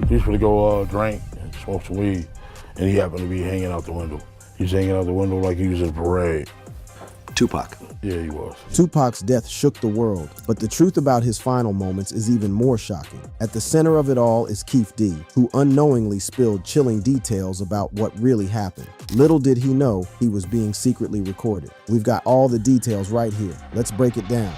He was going to go drink and smoke some weed, and he happened to be hanging out the window. He was hanging out the window like he was in a parade. Tupac. Yeah, he was. Tupac's death shook the world, but the truth about his final moments is even more shocking. At the center of it all is Keefe D, who unknowingly spilled chilling details about what really happened. Little did he know he was being secretly recorded. We've got all the details right here. Let's break it down.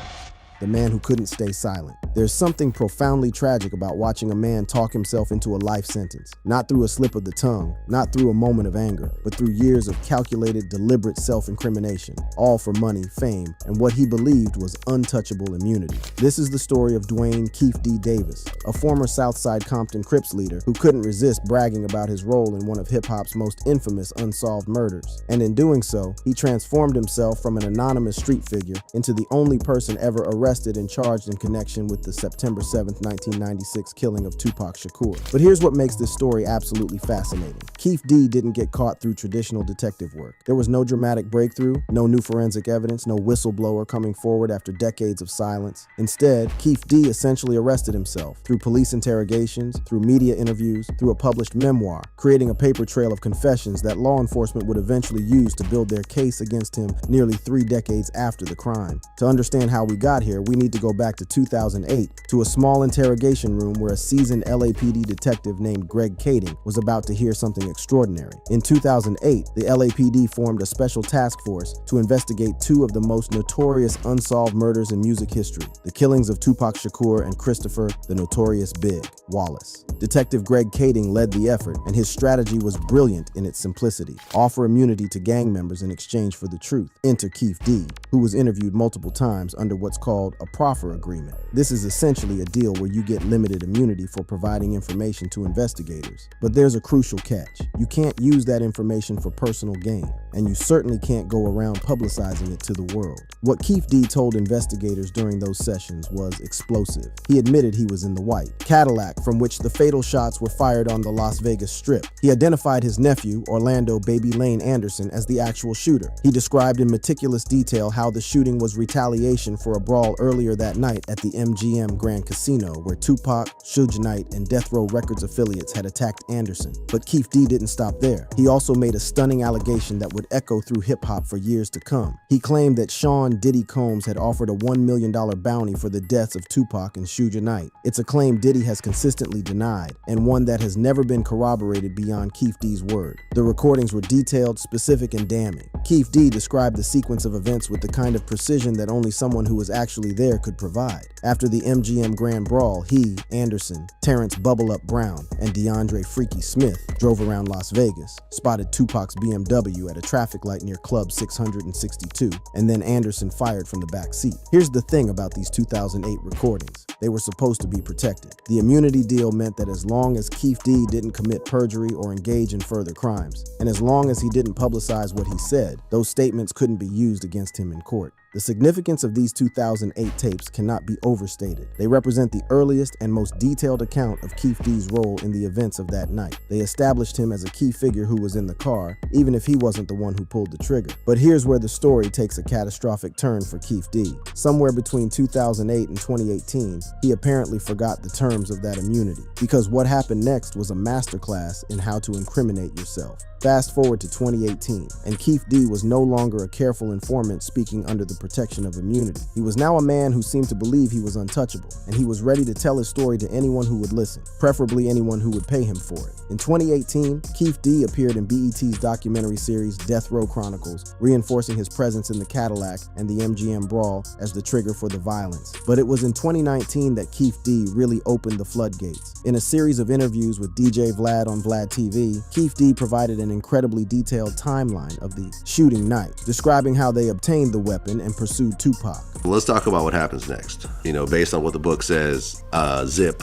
The man who couldn't stay silent. There's something profoundly tragic about watching a man talk himself into a life sentence, not through a slip of the tongue, not through a moment of anger, but through years of calculated, deliberate self-incrimination, all for money, fame, and what he believed was untouchable immunity. This is the story of Dwayne Keefe D. Davis, a former Southside Compton Crips leader who couldn't resist bragging about his role in one of hip-hop's most infamous unsolved murders. And in doing so, he transformed himself from an anonymous street figure into the only person ever arrested and charged in connection with the September 7th, 1996 killing of Tupac Shakur. But here's what makes this story absolutely fascinating. Keefe D didn't get caught through traditional detective work. There was no dramatic breakthrough, no new forensic evidence, no whistleblower coming forward after decades of silence. Instead, Keefe D essentially arrested himself through police interrogations, through media interviews, through a published memoir, creating a paper trail of confessions that law enforcement would eventually use to build their case against him nearly 3 decades after the crime. To understand how we got here, we need to go back to 2008 to a small interrogation room where a seasoned LAPD detective named Greg Kading was about to hear something extraordinary. In 2008, the LAPD formed a special task force to investigate 2 of the most notorious unsolved murders in music history, the killings of Tupac Shakur and Christopher the Notorious Big Wallace. Detective Greg Kading led the effort, and his strategy was brilliant in its simplicity. Offer immunity to gang members in exchange for the truth. Enter Keefe D, who was interviewed multiple times under what's called a proffer agreement. This is essentially a deal where you get limited immunity for providing information to investigators. But there's a crucial catch. You can't use that information for personal gain, and you certainly can't go around publicizing it to the world. What Keefe D told investigators during those sessions was explosive. He admitted he was in the white Cadillac from which the fatal shots were fired on the Las Vegas Strip. He identified his nephew, Orlando Baby Lane Anderson, as the actual shooter. He described in meticulous detail how the shooting was retaliation for a brawl earlier that night at the MGM Grand Casino, where Tupac, Suge Knight, and Death Row Records affiliates had attacked Anderson. But Keefe D didn't stop there. He also made a stunning allegation that would echo through hip-hop for years to come. He claimed that Sean Diddy Combs had offered a $1 million bounty for the deaths of Tupac and Suge Knight. It's a claim Diddy has consistently denied, and one that has never been corroborated beyond Keefe D's word. The recordings were detailed, specific, and damning. Keefe D described the sequence of events with the kind of precision that only someone who was actually there could provide. After the MGM Grand Brawl, he, Anderson, Terrence Bubble Up Brown, and DeAndre Freaky Smith drove around Las Vegas, spotted Tupac's BMW at a traffic light near Club 662, and then Anderson fired from the back seat. Here's the thing about these 2008 recordings. They were supposed to be protected. The immunity deal meant that as long as Keefe D didn't commit perjury or engage in further crimes, and as long as he didn't publicize what he said, those statements couldn't be used against him in court. The significance of these 2008 tapes cannot be overstated. They represent the earliest and most detailed account of Keefe D's role in the events of that night. They established him as a key figure who was in the car, even if he wasn't the one who pulled the trigger. But here's where the story takes a catastrophic turn for Keefe D. Somewhere between 2008 and 2018, he apparently forgot the terms of that immunity, because what happened next was a masterclass in how to incriminate yourself. Fast forward to 2018, and Keefe D was no longer a careful informant speaking under the protection of immunity. He was now a man who seemed to believe he was untouchable, and he was ready to tell his story to anyone who would listen, preferably anyone who would pay him for it. In 2018, Keefe D appeared in BET's documentary series Death Row Chronicles, reinforcing his presence in the Cadillac and the MGM brawl as the trigger for the violence. But it was in 2019 that Keefe D really opened the floodgates. In a series of interviews with DJ Vlad on Vlad TV, Keefe D provided an incredibly detailed timeline of the shooting night, describing how they obtained the weapon and pursued Tupac. Let's talk about what happens next. Based on what the book says, Zip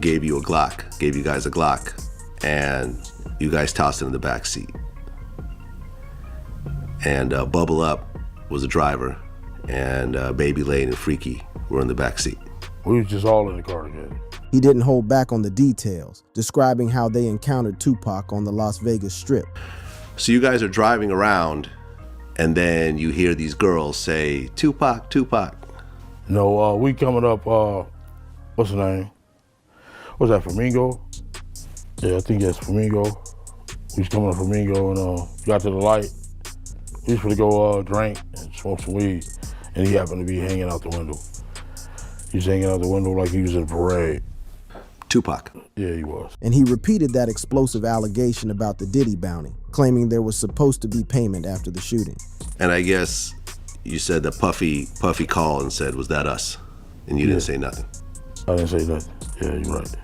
gave you guys a Glock, and you guys tossed it in the back seat. And Bubble Up was the driver, and Baby Lane and Freaky were in the back seat. We was just all in the car together. He didn't hold back on the details, describing how they encountered Tupac on the Las Vegas Strip. So you guys are driving around, and then you hear these girls say, Tupac, Tupac. No, we coming up, what's the name? What's that, Flamingo? Yeah, I think that's Flamingo. We was coming to Flamingo and got to the light. We was gonna go drink and smoke some weed, and he happened to be hanging out the window. He was hanging out the window like he was in a parade. Tupac. Yeah, he was. And he repeated that explosive allegation about the Diddy bounty, claiming there was supposed to be payment after the shooting. And I guess you said that Puffy called and said, "Was that us?" And you didn't say nothing. I didn't say nothing. Yeah, you're right.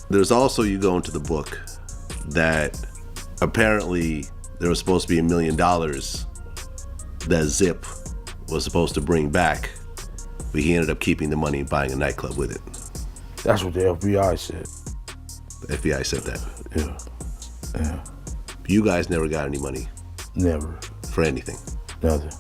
There's also, you go into the book, that apparently there was supposed to be $1 million that Zip was supposed to bring back, but he ended up keeping the money and buying a nightclub with it. That's what the FBI said. The FBI said that. Yeah. You guys never got any money Never. for anything. Nothing.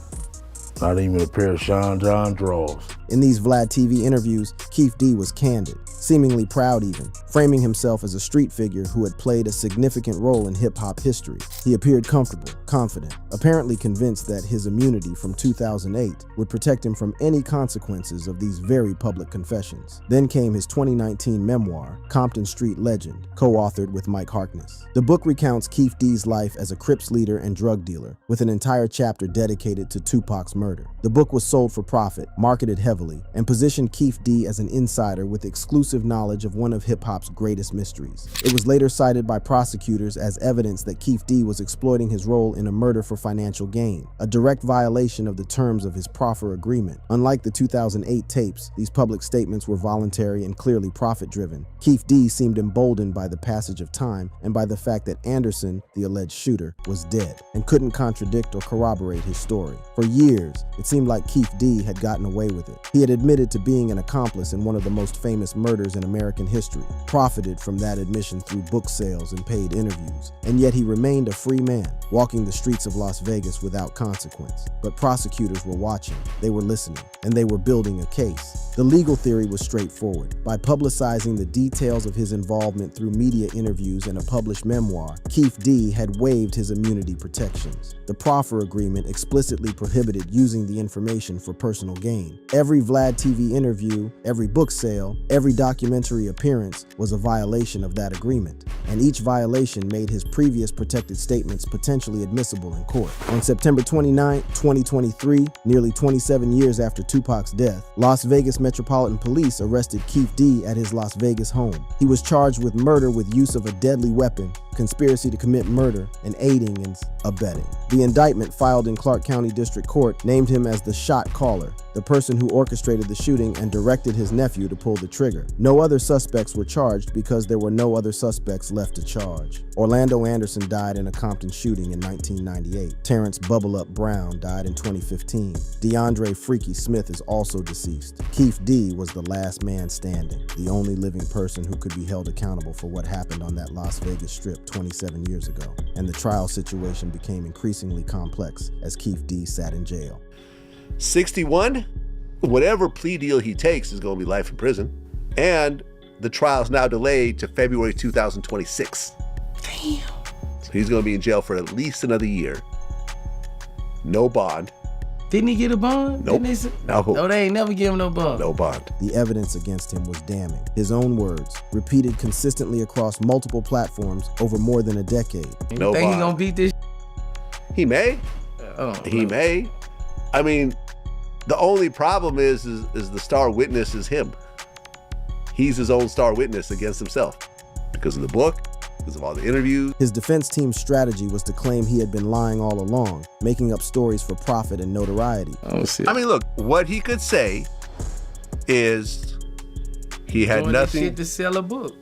Not even a pair of Sean John drawers. In these Vlad TV interviews, Keefe D was candid, seemingly proud even, framing himself as a street figure who had played a significant role in hip-hop history. He appeared comfortable, confident, apparently convinced that his immunity from 2008 would protect him from any consequences of these very public confessions. Then came his 2019 memoir, Compton Street Legend, co-authored with Mike Harkness. The book recounts Keefe D's life as a Crips leader and drug dealer, with an entire chapter dedicated to Tupac's murder. The book was sold for profit, marketed heavily, and positioned Keefe D as an insider with exclusive knowledge of one of hip-hop's greatest mysteries. It was later cited by prosecutors as evidence that Keefe D was exploiting his role in a murder for financial gain, a direct violation of the terms of his proffer agreement. Unlike the 2008 tapes, these public statements were voluntary and clearly profit-driven. Keefe D seemed emboldened by the passage of time and by the fact that Anderson, the alleged shooter, was dead and couldn't contradict or corroborate his story. For years, it seemed like Keefe D had gotten away with it. He had admitted to being an accomplice in one of the most famous murders in American history, profited from that admission through book sales and paid interviews, and yet he remained a free man, walking the streets of Las Vegas without consequence. But prosecutors were watching, they were listening, and they were building a case. The legal theory was straightforward. By publicizing the details of his involvement through media interviews and a published memoir, Keefe D had waived his immunity protections. The proffer agreement explicitly prohibited using the information for personal gain. Every Vlad TV interview, every book sale, every documentary appearance was a violation of that agreement, and each violation made his previous protected statements potentially admissible in court. On September 29, 2023, nearly 27 years after Tupac's death, Las Vegas Metropolitan Police arrested Keefe D at his Las Vegas home. He was charged with murder with use of a deadly weapon, conspiracy to commit murder, and aiding and abetting. The indictment filed in Clark County District Court named him as the shot caller, the person who orchestrated the shooting and directed his nephew to pull the trigger. No other suspects were charged because there were no other suspects left to charge. Orlando Anderson died in a Compton shooting in 1998. Terrence Bubble Up Brown died in 2015. DeAndre Freaky Smith is also deceased. Keefe D was the last man standing, the only living person who could be held accountable for what happened on that Las Vegas Strip 27 years ago. And the trial situation became increasingly complex as Keefe D sat in jail. 61, whatever plea deal he takes is going to be life in prison. And the trial's now delayed to February 2026. Damn. So he's going to be in jail for at least another year. No bond. Didn't he get a bond? Nope. No, they ain't never give him no bond. No bond. The evidence against him was damning. His own words, repeated consistently across multiple platforms over more than a decade. No think bond. he gonna beat this? He may. He may. I mean, the only problem is the star witness is him. He's his own star witness against himself because of the book, because of all the interviews. His defense team's strategy was to claim he had been lying all along, making up stories for profit and notoriety. Oh, shit. I mean, look, what he could say is he had doing nothing. This shit to sell a book.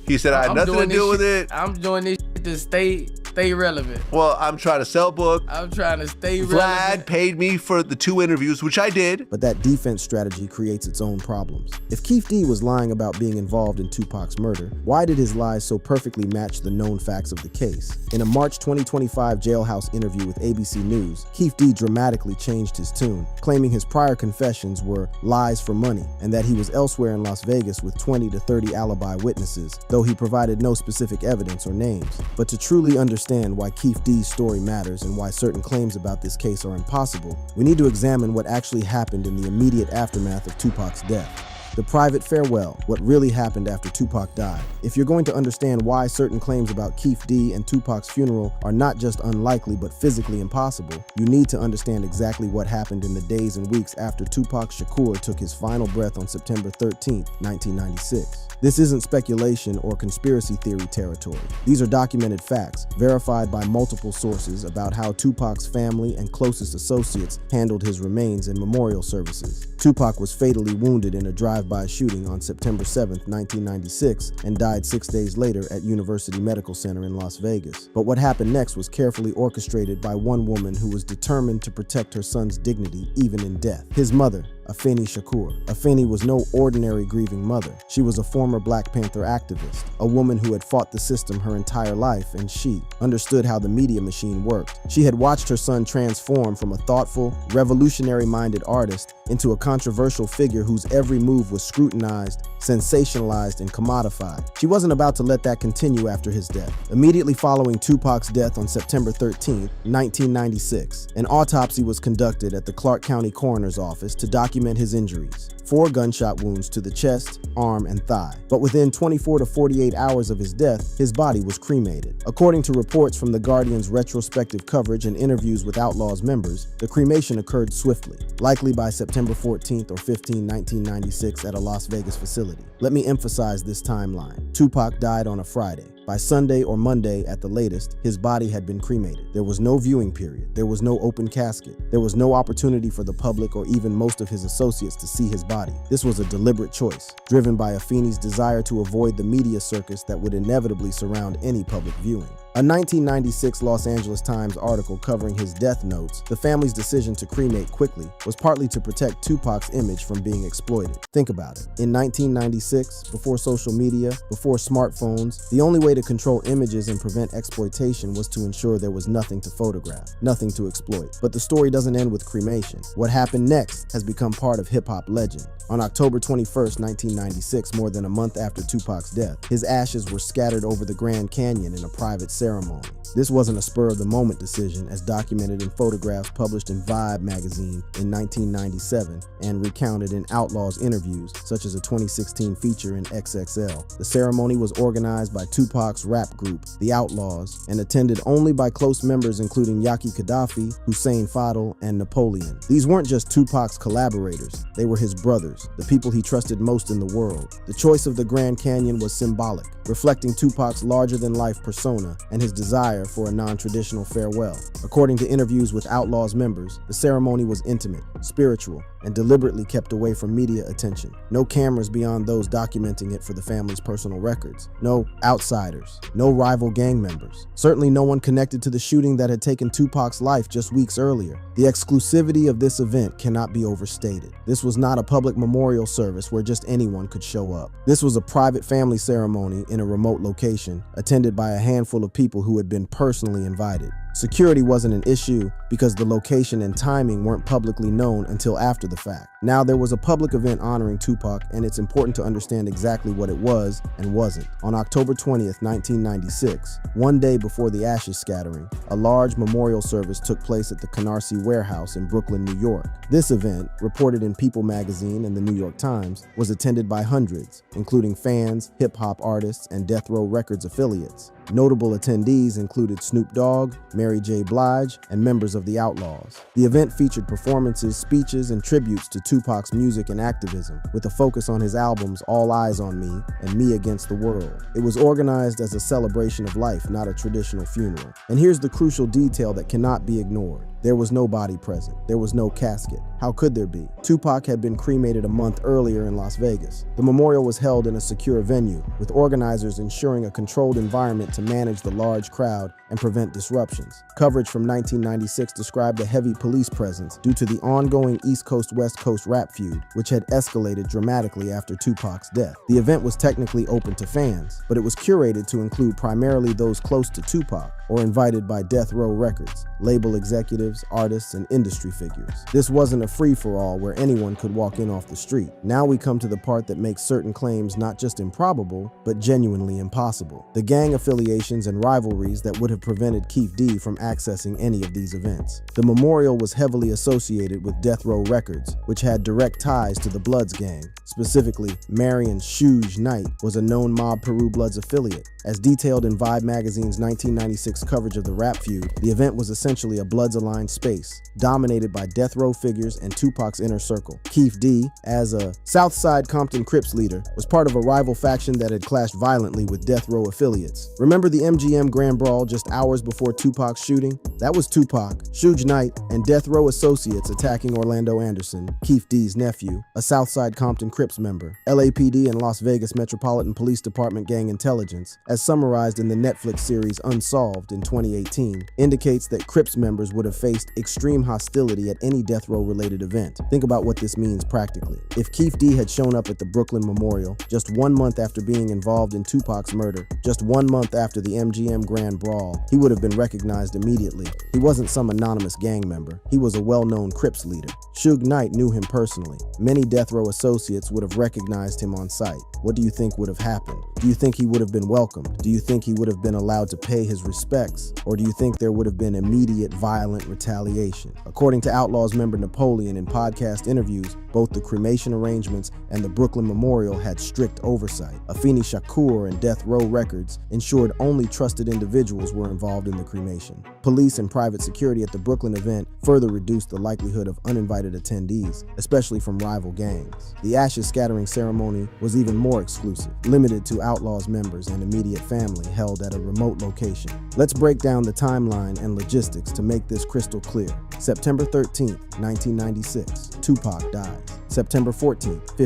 He said, I had nothing to do with it. I'm doing this shit to stay relevant. Well, I'm trying to sell book. I'm trying to stay Vlad relevant. paid me for the 2 interviews, which I did. But that defense strategy creates its own problems. If Keefe D was lying about being involved in Tupac's murder, why did his lies so perfectly match the known facts of the case? In a March 2025 jailhouse interview with ABC News, Keefe D dramatically changed his tune, claiming his prior confessions were lies for money and that he was elsewhere in Las Vegas with 20 to 30 alibi witnesses, though he provided no specific evidence or names. But to truly understand why Keefe D's story matters and why certain claims about this case are impossible, we need to examine what actually happened in the immediate aftermath of Tupac's death. The private farewell, what really happened after Tupac died. If you're going to understand why certain claims about Keefe D and Tupac's funeral are not just unlikely but physically impossible, you need to understand exactly what happened in the days and weeks after Tupac Shakur took his final breath on September 13, 1996. This isn't speculation or conspiracy theory territory. These are documented facts, verified by multiple sources about how Tupac's family and closest associates handled his remains in memorial services. Tupac was fatally wounded in a drive-by shooting on September 7, 1996, and died 6 days later at University Medical Center in Las Vegas. But what happened next was carefully orchestrated by one woman who was determined to protect her son's dignity even in death. His mother, Afeni Shakur. Afeni was no ordinary grieving mother. She was a former Black Panther activist, a woman who had fought the system her entire life, and she understood how the media machine worked. She had watched her son transform from a thoughtful, revolutionary-minded artist into a controversial figure whose every move was scrutinized, sensationalized, and commodified. She wasn't about to let that continue after his death. Immediately following Tupac's death on September 13, 1996, an autopsy was conducted at the Clark County Coroner's Office to document his injuries. 4 gunshot wounds to the chest, arm, and thigh. But within 24 to 48 hours of his death, his body was cremated. According to reports from The Guardian's retrospective coverage and interviews with Outlaw's members, the cremation occurred swiftly, likely by September 14th or 15, 1996 at a Las Vegas facility. Let me emphasize this timeline. Tupac died on a Friday. By Sunday or Monday at the latest, his body had been cremated. There was no viewing period. There was no open casket. There was no opportunity for the public or even most of his associates to see his body. This was a deliberate choice, driven by Afeni's desire to avoid the media circus that would inevitably surround any public viewing. A 1996 Los Angeles Times article covering his death notes, the family's decision to cremate quickly was partly to protect Tupac's image from being exploited. Think about it. In 1996, before social media, before smartphones, the only way to control images and prevent exploitation was to ensure there was nothing to photograph, nothing to exploit. But the story doesn't end with cremation. What happened next has become part of hip-hop legend. On October 21st, 1996, more than a month after Tupac's death, his ashes were scattered over the Grand Canyon in a private ceremony. This wasn't a spur-of-the-moment decision, as documented in photographs published in Vibe magazine in 1997 and recounted in Outlaw's interviews, such as a 2016 feature in XXL. The ceremony was organized by Tupac's rap group, The Outlaws, and attended only by close members including Yaki Gaddafi, Hussein Fadl, and Napoleon. These weren't just Tupac's collaborators, they were his brothers, the people he trusted most in the world. The choice of the Grand Canyon was symbolic, reflecting Tupac's larger-than-life persona and his desire for a non-traditional farewell. According to interviews with Outlaw's members, the ceremony was intimate, spiritual, and deliberately kept away from media attention. No cameras beyond those documenting it for the family's personal records. No outsiders. No rival gang members. Certainly no one connected to the shooting that had taken Tupac's life just weeks earlier. The exclusivity of this event cannot be overstated. This was not a public memorial service where just anyone could show up. This was a private family ceremony in a remote location, attended by a handful of people who had been personally invited. Security wasn't an issue because the location and timing weren't publicly known until after the fact. Now there was a public event honoring Tupac, and it's important to understand exactly what it was and wasn't. On October 20th, 1996, one day before the ashes scattering, a large memorial service took place at the Canarsie Warehouse in Brooklyn, New York. This event, reported in People magazine and the New York Times, was attended by hundreds, including fans, hip-hop artists, and Death Row Records affiliates. Notable attendees included Snoop Dogg, Mary J. Blige, and members of the Outlaws. The event featured performances, speeches, and tributes to Tupac's music and activism, with a focus on his albums All Eyes on Me and Me Against the World. It was organized as a celebration of life, not a traditional funeral. And here's the crucial detail that cannot be ignored. There was no body present. There was no casket. How could there be? Tupac had been cremated a month earlier in Las Vegas. The memorial was held in a secure venue, with organizers ensuring a controlled environment to manage the large crowd and prevent disruptions. Coverage from 1996 described a heavy police presence due to the ongoing East Coast-West Coast rap feud, which had escalated dramatically after Tupac's death. The event was technically open to fans, but it was curated to include primarily those close to Tupac. or invited by Death Row Records, label executives, artists, and industry figures. This wasn't a free-for-all where anyone could walk in off the street. Now we come to the part that makes certain claims not just improbable, but genuinely impossible. The gang affiliations and rivalries that would have prevented Keefe D from accessing any of these events. The memorial was heavily associated with Death Row Records, which had direct ties to the Bloods gang. Specifically, Marion Suge Knight was a known Mob Peru Bloods affiliate. As detailed in Vibe magazine's 1996 coverage of the rap feud, the event was essentially a Bloods-aligned space, dominated by Death Row figures and Tupac's inner circle. Keefe D, as a Southside Compton Crips leader, was part of a rival faction that had clashed violently with Death Row affiliates. Remember the MGM Grand Brawl just hours before Tupac's shooting? That was Tupac, Suge Knight, and Death Row associates attacking Orlando Anderson, Keefe D's nephew, a Southside Compton Crips member. LAPD and Las Vegas Metropolitan Police Department gang intelligence, as summarized in the Netflix series Unsolved in 2018, indicates that Crips members would have faced extreme hostility at any Death Row-related event. Think about what this means practically. If Keefe D had shown up at the Brooklyn Memorial just 1 month after being involved in Tupac's murder, just 1 month after the MGM Grand Brawl, he would have been recognized immediately. He wasn't some anonymous gang member. He was a well-known Crips leader. Suge Knight knew him personally. Many Death Row associates would have recognized him on sight. What do you think would have happened? Do you think he would have been welcomed? Do you think he would have been allowed to pay his respects? Or do you think there would have been immediate violent retaliation? According to Outlaws member Napoleon in podcast interviews, both the cremation arrangements and the Brooklyn Memorial had strict oversight. Afeni Shakur and Death Row Records ensured only trusted individuals were involved in the cremation. Police and private security at the Brooklyn event further reduced the likelihood of uninvited attendees, especially from rival gangs. The ashes scattering ceremony was even more exclusive, limited to Outlaws members and immediate family held at a remote location. Let's break down the timeline and logistics to make this crystal clear. September 13th, 1996, Tupac dies. September 14th,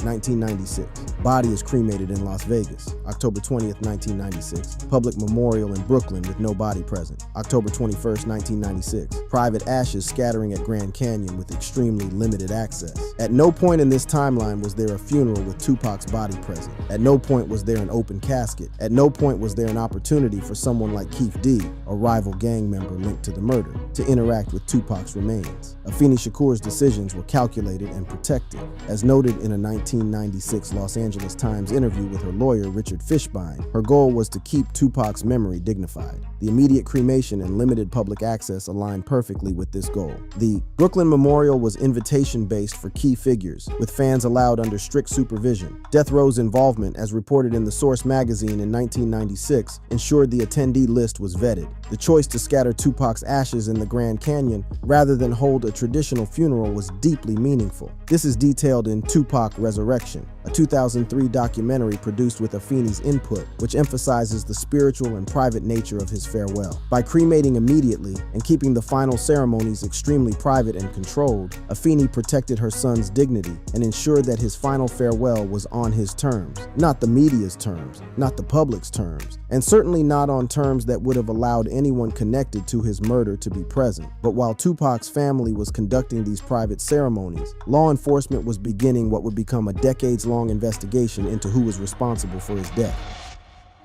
1996, body is cremated in Las Vegas. October 20th, 1996, public memorial in Brooklyn with no body present. October 21st, 1996, private ashes scattering at Grand Canyon with extremely limited access. At no point in this timeline was there a funeral with Tupac's body present. At no point was there an open casket. At no point was there an opportunity for someone like Keefe D, a rival gang member linked to the murder, to interact with Tupac's remains. Afeni Shakur's decisions were calculated and protected. As noted in a 1996 Los Angeles Times interview with her lawyer, Richard Fishbein, her goal was to keep Tupac's memory dignified. The immediate cremation and limited public access aligned perfectly with this goal. The Brooklyn Memorial was invitation-based for key figures, with fans allowed under strict supervision. Death Row's involvement, as reported in The Source magazine in 1996, ensured the attendee list was vetted. The choice to scatter Tupac's ashes in the Grand Canyon rather than hold a traditional funeral was deeply meaningful. This is detailed in Tupac Resurrection, a 2003 documentary produced with Afeni's input, which emphasizes the spiritual and private nature of his farewell. By cremating immediately and keeping the final ceremonies extremely private and controlled, Afeni protected her son's dignity and ensured that his final farewell was on his terms, not the media's terms, not the public's terms, and certainly not on terms that would have allowed anyone connected to his murder to be present. But while Tupac's family was conducting these private ceremonies, law enforcement was beginning what would become a decades-long investigation into who was responsible for his death.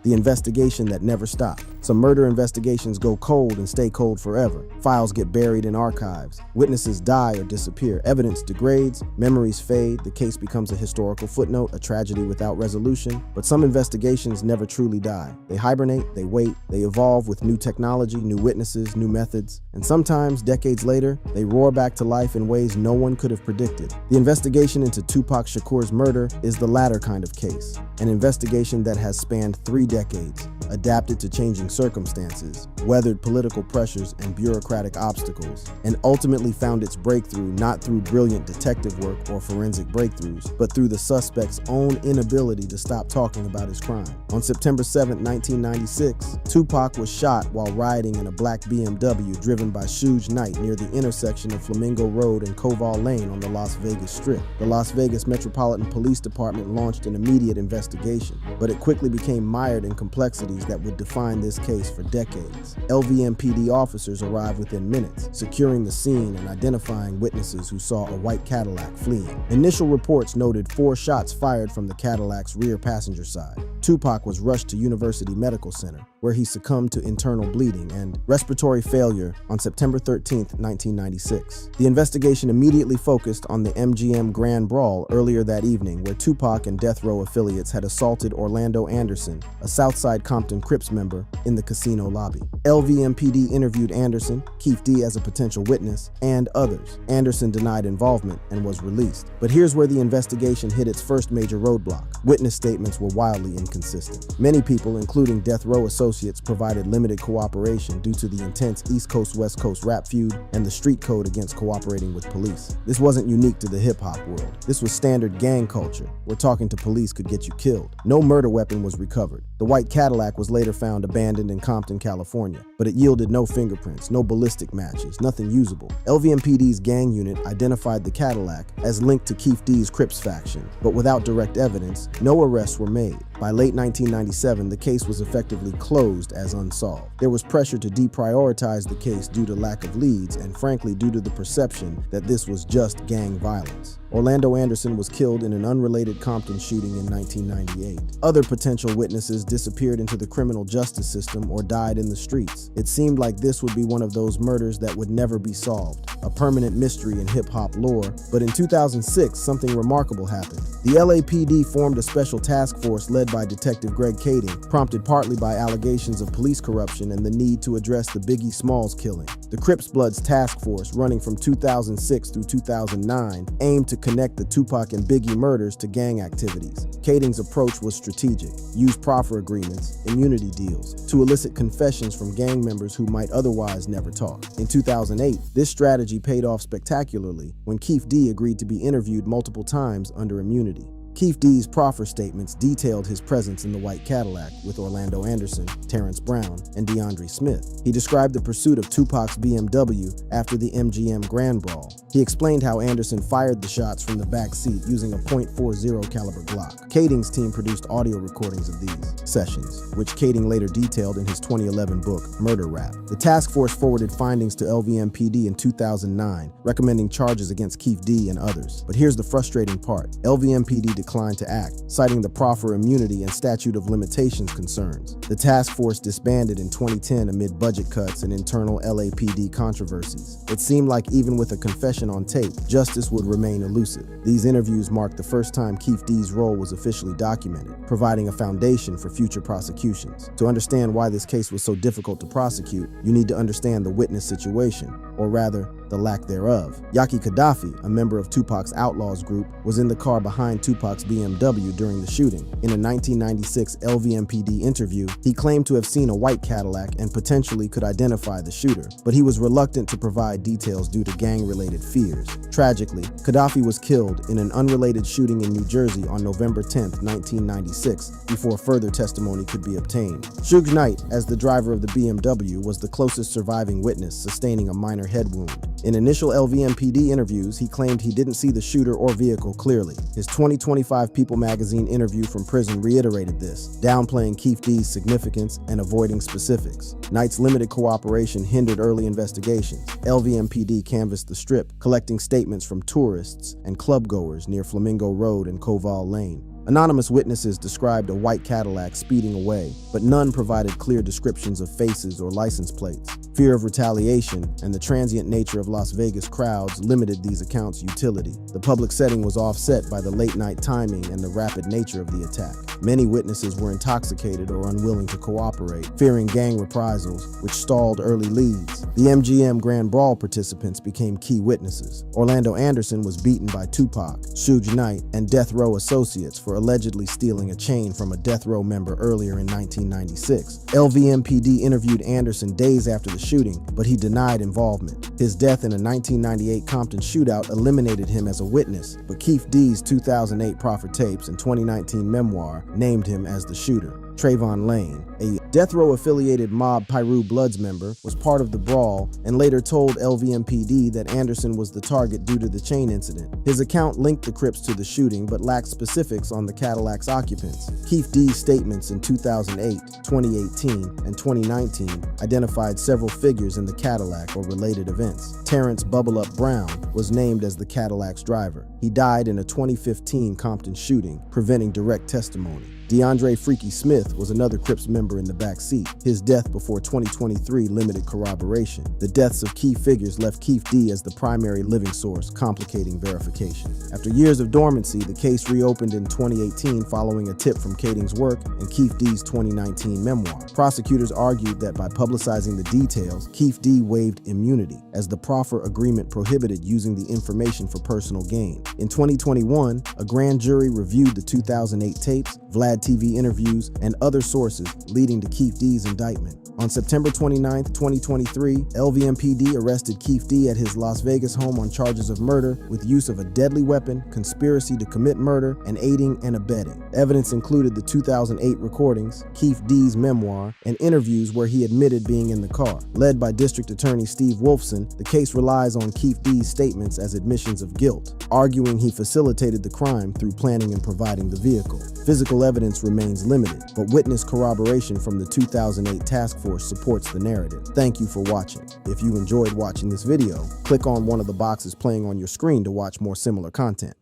The investigation that never stopped. Some murder investigations go cold and stay cold forever. Files get buried in archives. Witnesses die or disappear. Evidence degrades. Memories fade. The case becomes a historical footnote, a tragedy without resolution. But some investigations never truly die. They hibernate, they wait, they evolve with new technology, new witnesses, new methods. And sometimes, decades later, they roar back to life in ways no one could have predicted. The investigation into Tupac Shakur's murder is the latter kind of case. An investigation that has spanned 3 decades, adapted to changing circumstances, weathered political pressures and bureaucratic obstacles, and ultimately found its breakthrough not through brilliant detective work or forensic breakthroughs, but through the suspect's own inability to stop talking about his crime. On September 7, 1996, Tupac was shot while riding in a black BMW driven by Suge Knight near the intersection of Flamingo Road and Koval Lane on the Las Vegas Strip. The Las Vegas Metropolitan Police Department launched an immediate investigation, but it quickly became mired in complexities that would define this case for decades. LVMPD officers arrived within minutes, securing the scene and identifying witnesses who saw a white Cadillac fleeing. Initial reports noted 4 shots fired from the Cadillac's rear passenger side. Tupac was rushed to University Medical Center, where he succumbed to internal bleeding and respiratory failure on September 13, 1996. The investigation immediately focused on the MGM Grand Brawl earlier that evening, where Tupac and Death Row affiliates had assaulted Orlando Anderson, a Southside Compton Crips member, in the casino lobby. LVMPD interviewed Anderson, Keefe D as a potential witness, and others. Anderson denied involvement and was released. But here's where the investigation hit its first major roadblock. Witness statements were wildly inconsistent. Many people, including Death Row associates, provided limited cooperation due to the intense East Coast-West Coast rap feud and the street code against cooperating with police. This wasn't unique to the hip-hop world. This was standard gang culture, where talking to police could get you killed. No murder weapon was recovered. The white Cadillac was later found abandoned in Compton, California, but it yielded no fingerprints, no ballistic matches, nothing usable. LVMPD's gang unit identified the Cadillac as linked to Keefe D's Crips faction, but without direct evidence, no arrests were made. By late 1997, the case was effectively closed as unsolved. There was pressure to deprioritize the case due to lack of leads and, frankly, due to the perception that this was just gang violence. Orlando Anderson was killed in an unrelated Compton shooting in 1998. Other potential witnesses disappeared into the criminal justice system or died in the streets. It seemed like this would be one of those murders that would never be solved, a permanent mystery in hip-hop lore. But in 2006, something remarkable happened. The LAPD formed a special task force led by Detective Greg Kading, prompted partly by allegations of police corruption and the need to address the Biggie Smalls killing. The Crips Bloods Task Force, running from 2006 through 2009, aimed to connect the Tupac and Biggie murders to gang activities. Kading's approach was strategic: use proffer agreements, immunity deals, to elicit confessions from gang members who might otherwise never talk. In 2008, this strategy paid off spectacularly when Keefe D agreed to be interviewed multiple times under immunity. Keefe D's proffer statements detailed his presence in the white Cadillac with Orlando Anderson, Terrence Brown, and DeAndre Smith. He described the pursuit of Tupac's BMW after the MGM Grand Brawl. He explained how Anderson fired the shots from the back seat using a .40 caliber Glock. Kading's team produced audio recordings of these sessions, which Kading later detailed in his 2011 book, Murder Rap. The task force forwarded findings to LVMPD in 2009, recommending charges against Keefe D and others. But here's the frustrating part. LVMPD declined to act, citing the proffer immunity and statute of limitations concerns. The task force disbanded in 2010 amid budget cuts and internal LAPD controversies. It seemed like even with a confession on tape, justice would remain elusive. These interviews marked the first time Keefe D's role was officially documented, providing a foundation for future prosecutions. To understand why this case was so difficult to prosecute, you need to understand the witness situation, or rather, the lack thereof. Yaki Gaddafi, a member of Tupac's Outlaws group, was in the car behind Tupac's BMW during the shooting. In a 1996 LVMPD interview, he claimed to have seen a white Cadillac and potentially could identify the shooter, but he was reluctant to provide details due to gang-related fears. Tragically, Gaddafi was killed in an unrelated shooting in New Jersey on November 10, 1996, before further testimony could be obtained. Suge Knight, as the driver of the BMW, was the closest surviving witness, sustaining a minor head wound. In initial LVMPD interviews, he claimed he didn't see the shooter or vehicle clearly. His 2025 People magazine interview from prison reiterated this, downplaying Keefe D's significance and avoiding specifics. Knight's limited cooperation hindered early investigations. LVMPD canvassed the Strip, collecting statements from tourists and clubgoers near Flamingo Road and Koval Lane. Anonymous witnesses described a white Cadillac speeding away, but none provided clear descriptions of faces or license plates. Fear of retaliation and the transient nature of Las Vegas crowds limited these accounts' utility. The public setting was offset by the late-night timing and the rapid nature of the attack. Many witnesses were intoxicated or unwilling to cooperate, fearing gang reprisals, which stalled early leads. The MGM Grand Brawl participants became key witnesses. Orlando Anderson was beaten by Tupac, Suge Knight, and Death Row associates for allegedly stealing a chain from a Death Row member earlier in 1996. LVMPD interviewed Anderson days after the shooting, but he denied involvement. His death in a 1998 Compton shootout eliminated him as a witness, but Keefe D's 2008 proffer tapes and 2019 memoir named him as the shooter. Trayvon Lane, a Death Row-affiliated mob Piru Bloods member, was part of the brawl and later told LVMPD that Anderson was the target due to the chain incident. His account linked the Crips to the shooting but lacked specifics on the Cadillac's occupants. Keefe D's statements in 2008, 2018, and 2019 identified several figures in the Cadillac or related events. Terrence Bubble Up Brown was named as the Cadillac's driver. He died in a 2015 Compton shooting, preventing direct testimony. DeAndre Freaky Smith was another Crips member in the back seat. His death before 2023 limited corroboration. The deaths of key figures left Keefe D as the primary living source, complicating verification. After years of dormancy, the case reopened in 2018 following a tip from Kading's work and Keefe D's 2019 memoir. Prosecutors argued that by publicizing the details, Keefe D waived immunity, as the proffer agreement prohibited using the information for personal gain. In 2021, a grand jury reviewed the 2008 tapes, Vlad TV interviews, and other sources, leading to Keefe D's indictment. On September 29, 2023, LVMPD arrested Keefe D at his Las Vegas home on charges of murder with use of a deadly weapon, conspiracy to commit murder, and aiding and abetting. Evidence included the 2008 recordings, Keefe D's memoir, and interviews where he admitted being in the car. Led by District Attorney Steve Wolfson, the case relies on Keefe D's statements as admissions of guilt, arguing he facilitated the crime through planning and providing the vehicle. Physical evidence remains limited, but witness corroboration from the 2008 task force supports the narrative. Thank you for watching. If you enjoyed watching this video, click on one of the boxes playing on your screen to watch more similar content.